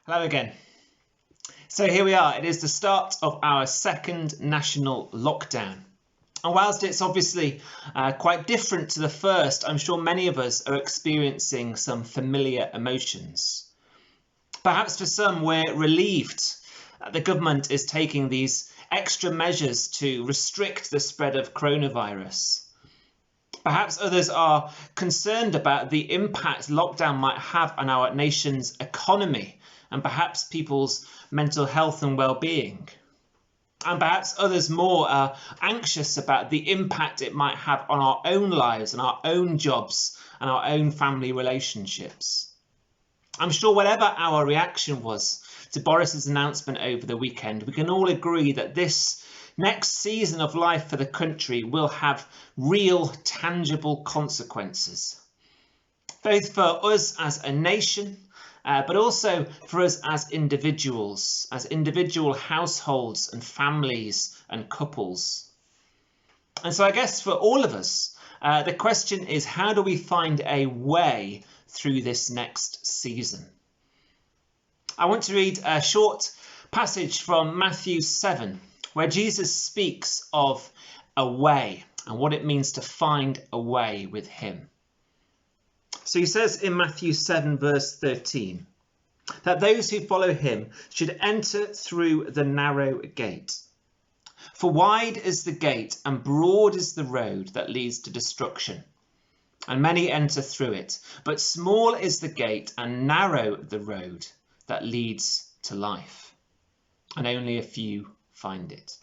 Hello again. So here we are. It is the start of our second national lockdown. And whilst it's obviously quite different to the first, I'm sure many of us are experiencing some familiar emotions. Perhaps for some, we're relieved that the government is taking these extra measures to restrict the spread of coronavirus. Perhaps others are concerned about the impact lockdown might have on our nation's economy and perhaps people's mental health and well-being. And perhaps others more are anxious about the impact it might have on our own lives and our own jobs and our own family relationships. I'm sure whatever our reaction was to Boris's announcement over the weekend, we can all agree that this next season of life for the country will have real, tangible consequences, both for us as a nation, but also for us as individual households and families and couples. And so I guess for all of us, the question is, how do we find a way through this next season? I want to read a short passage from Matthew 7, where Jesus speaks of a way and what it means to find a way with him. So he says in Matthew 7 verse 13 that those who follow him should enter through the narrow gate. For wide is the gate and broad is the road that leads to destruction, and many enter through it. But small is the gate and narrow the road that leads to life, and only a few find it.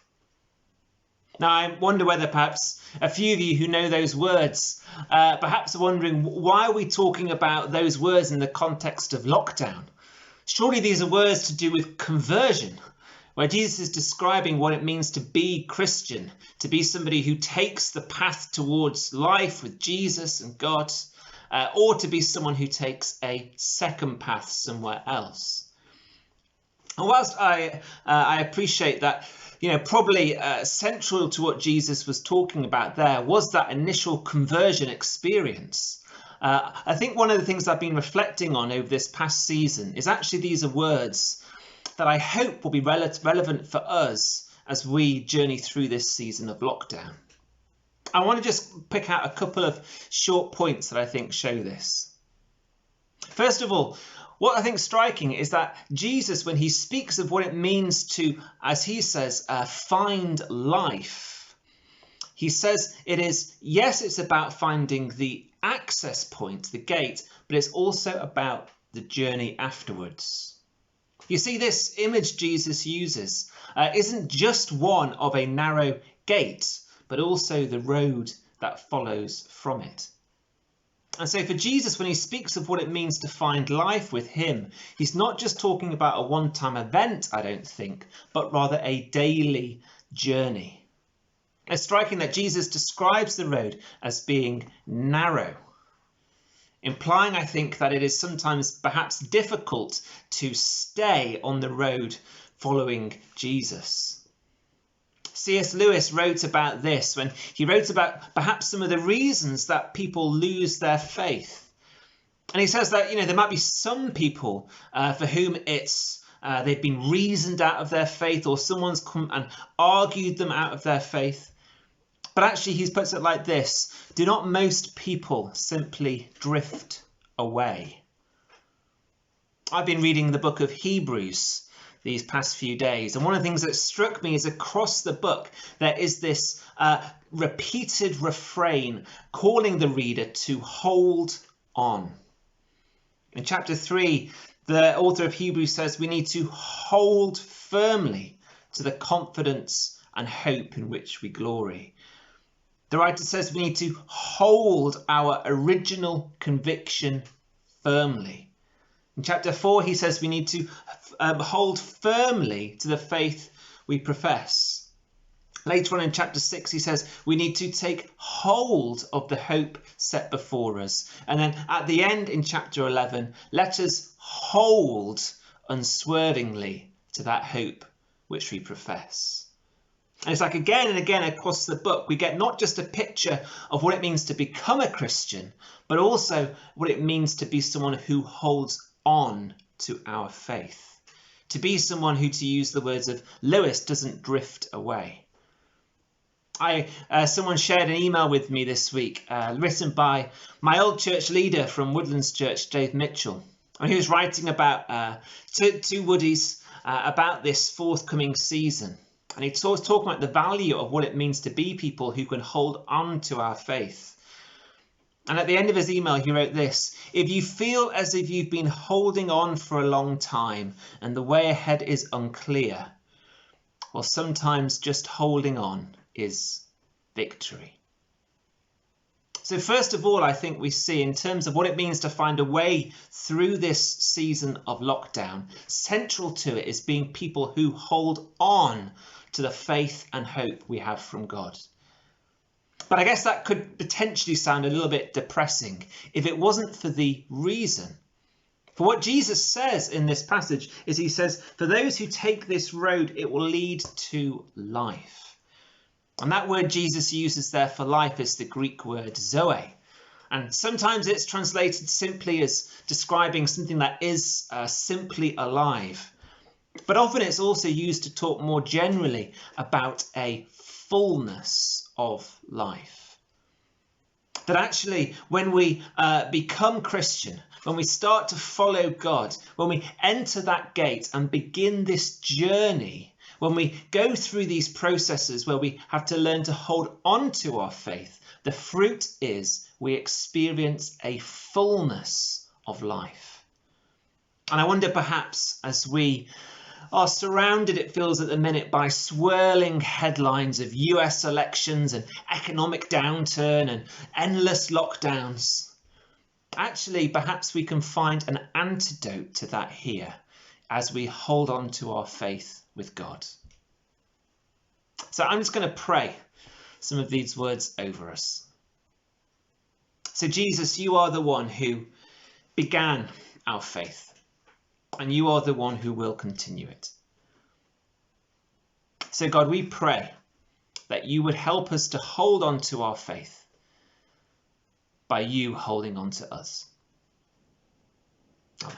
Now, I wonder whether perhaps a few of you who know those words perhaps are wondering, why are we talking about those words in the context of lockdown? Surely these are words to do with conversion, where Jesus is describing what it means to be Christian, to be somebody who takes the path towards life with Jesus and God, or to be someone who takes a second path somewhere else. And whilst I appreciate that, probably central to what Jesus was talking about there was that initial conversion experience. I think one of the things I've been reflecting on over this past season is actually these are words that I hope will be relevant for us as we journey through this season of lockdown. I want to just pick out a couple of short points that I think show this. First of all, what I think is striking is that Jesus, when he speaks of what it means to, as he says, find life, he says it is, yes, it's about finding the access point, the gate, but it's also about the journey afterwards. You see, this image Jesus uses isn't just one of a narrow gate, but also the road that follows from it. And so for Jesus, when he speaks of what it means to find life with him, he's not just talking about a one-time event, I don't think, but rather a daily journey. It's striking that Jesus describes the road as being narrow, implying, I think, that it is sometimes perhaps difficult to stay on the road following Jesus. C.S. Lewis wrote about this when he wrote about perhaps some of the reasons that people lose their faith. And he says that, there might be some people for whom it's they've been reasoned out of their faith, or someone's come and argued them out of their faith. But actually, he puts it like this: do not most people simply drift away? I've been reading the book of Hebrews these past few days, and one of the things that struck me is across the book there is this repeated refrain calling the reader to hold on. In chapter 3, the author of Hebrews says we need to hold firmly to the confidence and hope in which we glory. The writer says we need to hold our original conviction firmly. In chapter 4, he says we need to hold firmly to the faith we profess. Later on in chapter 6, he says we need to take hold of the hope set before us. And then at the end in chapter 11, let us hold unswervingly to that hope which we profess. And it's like again and again across the book, we get not just a picture of what it means to become a Christian, but also what it means to be someone who holds on to our faith, to be someone who, to use the words of Lewis, doesn't drift away. Someone shared an email with me this week, written by my old church leader from Woodlands Church, Dave Mitchell. And he was writing about two Woodies about this forthcoming season. And he was talking about the value of what it means to be people who can hold on to our faith. And at the end of his email, he wrote this: if you feel as if you've been holding on for a long time and the way ahead is unclear, well, sometimes just holding on is victory. So first of all, I think we see, in terms of what it means to find a way through this season of lockdown, central to it is being people who hold on to the faith and hope we have from God. But I guess that could potentially sound a little bit depressing if it wasn't for the reason. For what Jesus says in this passage is, he says, for those who take this road, it will lead to life. And that word Jesus uses there for life is the Greek word zoe. And sometimes it's translated simply as describing something that is simply alive. But often it's also used to talk more generally about a fullness of life. That actually, when we become Christian, when we start to follow God, when we enter that gate and begin this journey, when we go through these processes where we have to learn to hold on to our faith, the fruit is we experience a fullness of life. And I wonder, perhaps, as we are surrounded, it feels at the minute, by swirling headlines of US elections and economic downturn and endless lockdowns, actually, perhaps we can find an antidote to that here as we hold on to our faith with God. So I'm just going to pray some of these words over us. So Jesus, you are the one who began our faith, and you are the one who will continue it. So God, we pray that you would help us to hold on to our faith by you holding on to us. Amen.